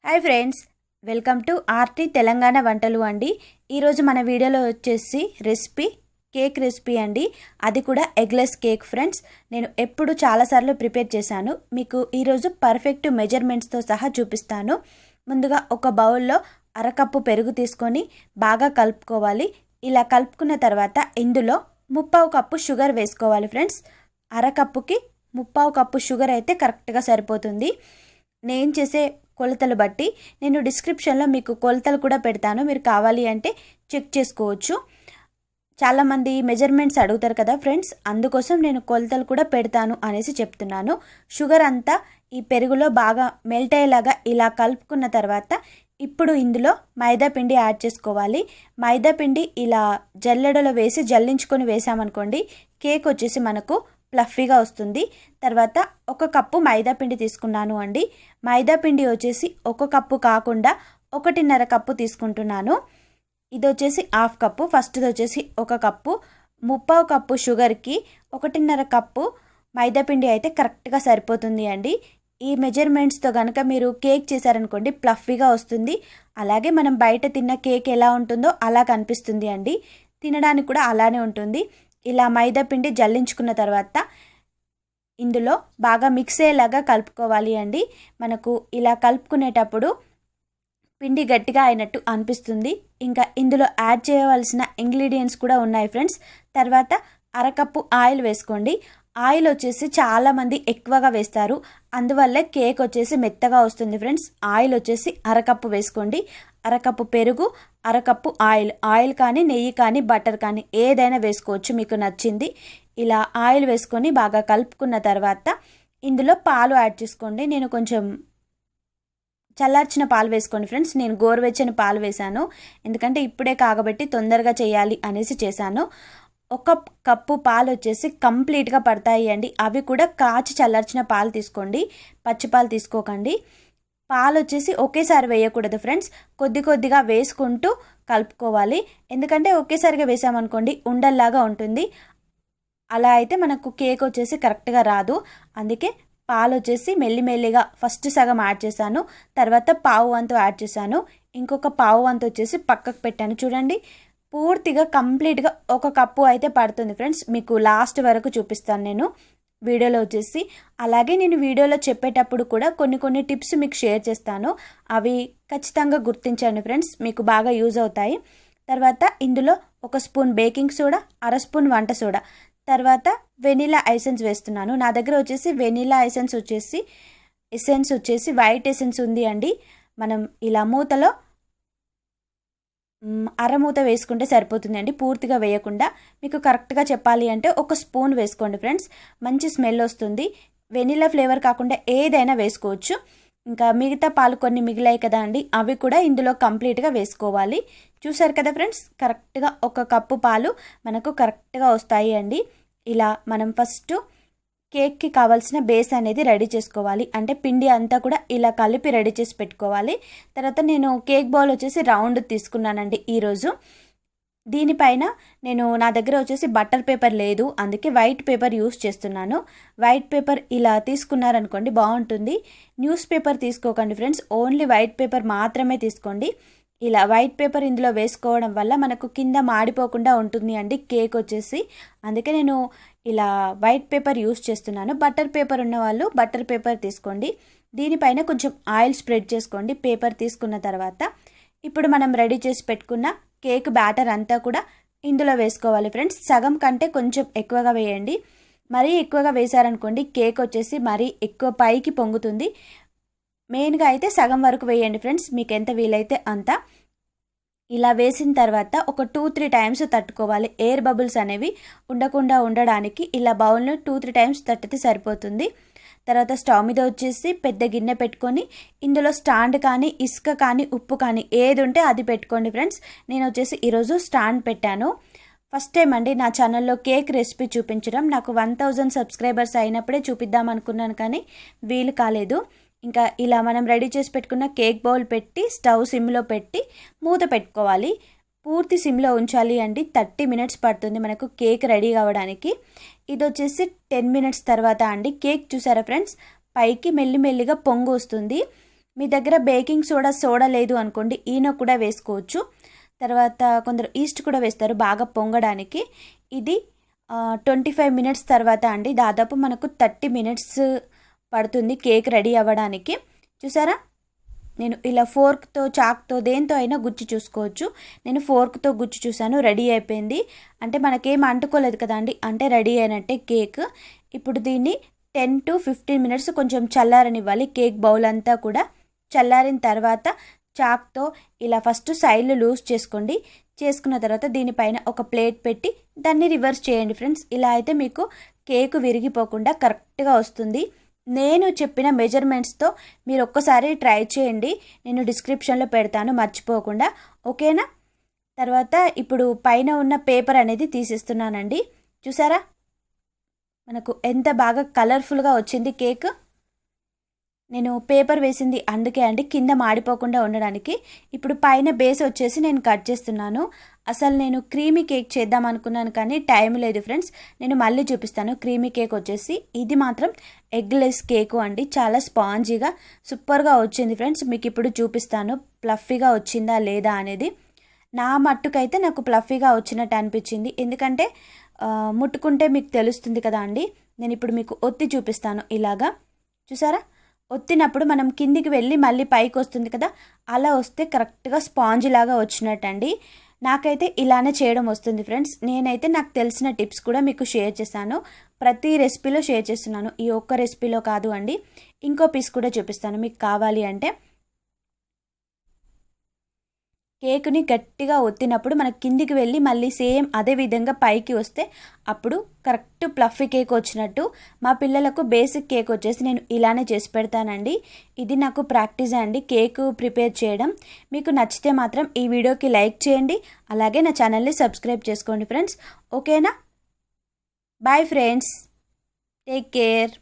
Hi friends, welcome to RT Telangana వంటలు అండి. ఈరోజు మన వీడియోలో వచ్చేసి కేక్ రెసిపీ అండి. అది కూడా ఎగ్లెస్ కేక్ ఫ్రెండ్స్. నేను ఎప్పుడు చాలాసార్లు ప్రిపేర్ చేశాను. మీకు ఈరోజు పర్ఫెక్ట్ మెజర్మెంట్స్తో సహా చూపిస్తాను. ముందుగా ఒక బౌల్లో అరకప్పు పెరుగు తీసుకొని బాగా కలుపుకోవాలి. ఇలా కలుపుకున్న తర్వాత ఇందులో 3/4 కప్పు షుగర్ వేసుకోవాలి ఫ్రెండ్స్. అరకప్పుకి 3/4 కప్పు షుగర్ అయితే కరెక్ట్గా సరిపోతుంది. నేను చేసే కొలతలు బట్టి నేను డిస్క్రిప్షన్లో మీకు కొలతలు కూడా పెడతాను, మీరు కావాలి అంటే చెక్ చేసుకోవచ్చు. చాలామంది మెజర్మెంట్స్ అడుగుతారు కదా ఫ్రెండ్స్, అందుకోసం నేను కొలతలు కూడా పెడతాను అనేసి చెప్తున్నాను. షుగర్ అంతా ఈ పెరుగులో బాగా మెల్ట్ అయ్యేలాగా ఇలా కలుపుకున్న తర్వాత ఇప్పుడు ఇందులో మైదా పిండి యాడ్ చేసుకోవాలి. మైదా పిండి ఇలా జల్లెడలో వేసి జల్లించుకొని వేసామనుకోండి, కేక్ వచ్చేసి మనకు ఫ్లఫీగా వస్తుంది. తర్వాత 1 కప్పు మైదా పిండి తీసుకున్నాను అండి. మైదా పిండి వచ్చేసి 1 కప్పు కాకుండా 1.5 కప్పు తీసుకుంటున్నాను. ఇది వచ్చేసి 1/2 కప్పు. ఫస్ట్ది వచ్చేసి 1 కప్పు. 3/4 కప్పు షుగర్కి 1.5 కప్పు మైదా పిండి అయితే కరెక్ట్గా సరిపోతుంది అండి. ఈ మెజర్మెంట్స్తో కనుక మీరు కేక్ చేశారనుకోండి, ఫ్లఫీగా వస్తుంది. అలాగే మనం బయట తిన్న కేక్ ఎలా ఉంటుందో అలా కనిపిస్తుంది అండి. తినడానికి కూడా అలానే ఉంటుంది. ఇలా మైదా పిండి జల్లించుకున్న తర్వాత ఇందులో బాగా మిక్స్ అయ్యేలాగా కలుపుకోవాలి అండి. మనకు ఇలా కలుపుకునేటప్పుడు పిండి గట్టిగా అయినట్టు అనిపిస్తుంది. ఇంకా ఇందులో యాడ్ చేయవలసిన ఇంగ్రీడియంట్స్ కూడా ఉన్నాయి ఫ్రెండ్స్. తర్వాత అరకప్పు ఆయిల్ వేసుకోండి. ఆయిల్ వచ్చేసి చాలామంది ఎక్కువగా వేస్తారు, అందువల్లే కేక్ వచ్చేసి మెత్తగా వస్తుంది ఫ్రెండ్స్. ఆయిల్ వచ్చేసి అరకప్పు వేసుకోండి. అరకప్పు పెరుగు, అరకప్పు ఆయిల్ కానీ నెయ్యి కానీ బటర్ కానీ ఏదైనా వేసుకోవచ్చు, మీకు నచ్చింది. ఇలా ఆయిల్ వేసుకొని బాగా కలుపుకున్న తర్వాత ఇందులో పాలు యాడ్ చేసుకోండి. నేను కొంచెం చల్లార్చిన పాలు వేసుకోండి ఫ్రెండ్స్. నేను గోరువెచ్చని పాలు వేశాను, ఎందుకంటే ఇప్పుడే కాగబెట్టి తొందరగా చేయాలి అనేసి చేశాను. 1 కప్పు పాలు వచ్చేసి కంప్లీట్గా పడతాయి అండి. అవి కూడా కాచి చల్లార్చిన పాలు తీసుకోండి, పచ్చి పాలు తీసుకోకండి. పాలు వచ్చేసి ఒకేసారి వేయకూడదు ఫ్రెండ్స్, కొద్ది కొద్దిగా వేసుకుంటూ కలుపుకోవాలి. ఎందుకంటే ఒకేసారిగా వేసామనుకోండి ఉండల్లాగా ఉంటుంది. అలా అయితే మనకు కేక్ వచ్చేసి కరెక్ట్గా రాదు. అందుకే పాలు వచ్చేసి మెల్లిమెల్లిగా ఫస్ట్ సగం యాడ్ చేశాను, తర్వాత పావు వంతు యాడ్ చేశాను, ఇంకొక పావు వంతు వచ్చేసి పక్కకు పెట్టాను. చూడండి, పూర్తిగా కంప్లీట్గా 1 కప్పు అయితే పడుతుంది ఫ్రెండ్స్. మీకు లాస్ట్ వరకు చూపిస్తాను నేను వీడియోలో వచ్చేసి. అలాగే నేను వీడియోలో చెప్పేటప్పుడు కూడా కొన్ని టిప్స్ మీకు షేర్ చేస్తాను, అవి ఖచ్చితంగా గుర్తించండి ఫ్రెండ్స్, మీకు బాగా యూజ్ అవుతాయి. తర్వాత ఇందులో 1 స్పూన్ బేకింగ్ సోడా, 1/2 స్పూన్ వంట సోడా, తర్వాత వెనిలా ఎసెన్స్ వేస్తున్నాను. నా దగ్గర వచ్చేసి వెనిలా ఎసెన్స్ వచ్చేసి వైట్ ఎసెన్స్ ఉంది అండి. మనం ఇలా మూతలో అరమూత వేసుకుంటే సరిపోతుంది అండి, పూర్తిగా వేయకుండా. మీకు కరెక్ట్గా చెప్పాలి అంటే 1 స్పూన్ వేసుకోండి ఫ్రెండ్స్, మంచి స్మెల్ వస్తుంది. వెనిలా ఫ్లేవర్ కాకుండా ఏదైనా వేసుకోవచ్చు. ఇంకా మిగతా పాలు కొన్ని మిగిలాయి కదా అండి, అవి కూడా ఇందులో కంప్లీట్గా వేసుకోవాలి. చూసారు కదా ఫ్రెండ్స్, కరెక్ట్గా 1 కప్పు పాలు మనకు కరెక్ట్గా వస్తాయి అండి. ఇలా మనం ఫస్ట్ కేక్కి కావాల్సిన బేస్ అనేది రెడీ చేసుకోవాలి. అంటే పిండి అంతా కూడా ఇలా కలిపి రెడీ చేసి పెట్టుకోవాలి. తర్వాత నేను కేక్ బౌల్ వచ్చేసి రౌండ్ తీసుకున్నానండి ఈరోజు. దీనిపైన నా దగ్గర వచ్చేసి బటర్ పేపర్ లేదు, అందుకే వైట్ పేపర్ యూస్ చేస్తున్నాను. వైట్ పేపర్ ఇలా తీసుకున్నారనుకోండి బాగుంటుంది. న్యూస్ పేపర్ తీసుకోకండి ఫ్రెండ్స్, ఓన్లీ వైట్ పేపర్ మాత్రమే తీసుకోండి. ఇలా వైట్ పేపర్ ఇందులో వేసుకోవడం వల్ల మనకు కింద మాడిపోకుండా ఉంటుంది అండి కేక్ వచ్చేసి. అందుకే నేను ఇలా వైట్ పేపర్ యూస్ చేస్తున్నాను. బటర్ పేపర్ ఉన్న వాళ్ళు బటర్ పేపర్ తీసుకోండి. దీనిపైన కొంచెం ఆయిల్ స్ప్రెడ్ చేసుకోండి పేపర్ తీసుకున్న తర్వాత. ఇప్పుడు మనం రెడీ చేసి పెట్టుకున్న కేక్ బ్యాటర్ అంతా కూడా ఇందులో వేసుకోవాలి ఫ్రెండ్స్. సగం కంటే కొంచెం ఎక్కువగా వేయండి. మరీ ఎక్కువగా వేశారనుకోండి కేక్ వచ్చేసి మరీ ఎక్కువ పైకి పొంగుతుంది. మెయిన్గా అయితే సగం వరకు వేయండి ఫ్రెండ్స్, మీకు ఎంత వీలైతే అంత. ఇలా వేసిన తర్వాత ఒక 2-3 టైమ్స్ తట్టుకోవాలి. ఎయిర్ బబుల్స్ అనేవి ఉండకుండా ఉండడానికి ఇలా బౌల్ను 2-3 టైమ్స్ తట్టితే సరిపోతుంది. తర్వాత స్టవ్ మీద వచ్చేసి పెద్ద గిన్నె పెట్టుకొని ఇందులో స్టాండ్ కానీ ఇసుక కానీ ఉప్పు కానీ ఏది ఉంటే అది పెట్టుకోండి ఫ్రెండ్స్. నేను వచ్చేసి ఈరోజు స్టాండ్ పెట్టాను. ఫస్ట్ టైం అండి నా ఛానల్లో కేక్ రెసిపీ చూపించడం. నాకు 1000 సబ్స్క్రైబర్స్ అయినప్పుడే చూపిద్దాం అనుకున్నాను, కానీ వీలు కాలేదు. ఇంకా ఇలా మనం రెడీ చేసి పెట్టుకున్న కేక్ బౌల్ పెట్టి స్టవ్ సిమ్లో పెట్టి మూత పెట్టుకోవాలి. పూర్తి సిమ్లో ఉంచాలి అండి. 30 మినిట్స్ పడుతుంది మనకు కేక్ రెడీ కావడానికి. ఇది వచ్చేసి 10 మినిట్స్ తర్వాత అండి కేక్ చూసారా ఫ్రెండ్స్, పైకి మెల్లిమెల్లిగా పొంగు వస్తుంది. మీ దగ్గర బేకింగ్ సోడా లేదు అనుకోండి, ఈనో కూడా వేసుకోవచ్చు. తర్వాత కొందరు ఈస్ట్ కూడా వేస్తారు బాగా పొంగడానికి. ఇది 25 మినిట్స్ తర్వాత అండి, దాదాపు మనకు 30 మినిట్స్ పడుతుంది కేక్ రెడీ అవ్వడానికి. చూసారా, నేను ఇలా ఫోర్క్తో చాక్తో దేంతో అయినా గుచ్చి చూసుకోవచ్చు. నేను ఫోర్క్తో గుచ్చి చూసాను, రెడీ అయిపోయింది. అంటే మనకేం అంటుకోలేదు కదా అండి, అంటే రెడీ అయినట్టే కేక్. ఇప్పుడు దీన్ని 10 to 15 మినిట్స్ కొంచెం చల్లారనివ్వాలి. కేక్ బౌల్ అంతా కూడా చల్లారిన తర్వాత చాక్తో ఇలా ఫస్ట్ సైడ్లు లూజ్ చేసుకోండి. చేసుకున్న తర్వాత దీనిపైన ఒక ప్లేట్ పెట్టి దాన్ని రివర్స్ చేయండి ఫ్రెండ్స్. ఇలా అయితే మీకు కేక్ విరిగిపోకుండా కరెక్ట్గా వస్తుంది. నేను చెప్పిన మెజర్మెంట్స్తో మీరు ఒక్కసారి ట్రై చేయండి, నేను డిస్క్రిప్షన్లో పెడతాను మర్చిపోకుండా, ఓకేనా. తర్వాత ఇప్పుడు పైన ఉన్న పేపర్ అనేది తీసేస్తున్నానండి. చూసారా మనకు ఎంత బాగా కలర్ఫుల్గా వచ్చింది కేక్. నేను పేపర్ వేసింది అందుకే అండి, కింద మాడిపోకుండా ఉండడానికి. ఇప్పుడు పైన బేస్ వచ్చేసి నేను కట్ చేస్తున్నాను. అసలు నేను క్రీమీ కేక్ చేద్దాం అనుకున్నాను కానీ టైం లేదు ఫ్రెండ్స్. నేను మళ్ళీ చూపిస్తాను. క్రీమీ కేక్ వచ్చేసి ఇది మాత్రం ఎగ్లెస్ కేకు అండి, చాలా స్పాంజీగా సూపర్గా వచ్చింది ఫ్రెండ్స్. మీకు ఇప్పుడు చూపిస్తాను ప్లఫీగా వచ్చిందా లేదా అనేది. నా మట్టుకైతే నాకు ప్లఫీగా వచ్చినట్టు అనిపించింది, ఎందుకంటే ముట్టుకుంటే మీకు తెలుస్తుంది కదా అండి. నేను ఇప్పుడు మీకు ఒత్తి చూపిస్తాను. ఇలాగా చూసారా, ఒత్తినప్పుడు మనం కిందికి వెళ్ళి మళ్ళీ పైకి వస్తుంది కదా, అలా వస్తే కరెక్ట్గా స్పాంజ్ లాగా వచ్చినట్టండి. నాకైతే ఇలానే చేయడం వస్తుంది ఫ్రెండ్స్. నేనైతే నాకు తెలిసిన టిప్స్ కూడా మీకు షేర్ చేస్తాను, ప్రతి రెసిపీలో షేర్ చేస్తున్నాను. ఈ ఒక్క రెసిపీలో కాదు అండి, ఇంకో పీస్ కూడా చూపిస్తాను మీకు కావాలి అంటే. కేకుని గట్టిగా ఒత్తినప్పుడు మనకు కిందికి వెళ్ళి మళ్ళీ సేమ్ అదే విధంగా పైకి వస్తే అప్పుడు కరెక్ట్ ప్లఫీ కేక్ వచ్చినట్టు. మా పిల్లలకు బేసిక్ కేక్ వచ్చేసి నేను ఇలానే చేసి పెడతానండి. ఇది నాకు ప్రాక్టీస్ అండి కేక్ ప్రిపేర్ చేయడం. మీకు నచ్చితే మాత్రం ఈ వీడియోకి లైక్ చేయండి, అలాగే నా ఛానల్ని సబ్స్క్రైబ్ చేసుకోండి ఫ్రెండ్స్, ఓకేనా. Bye friends, take care.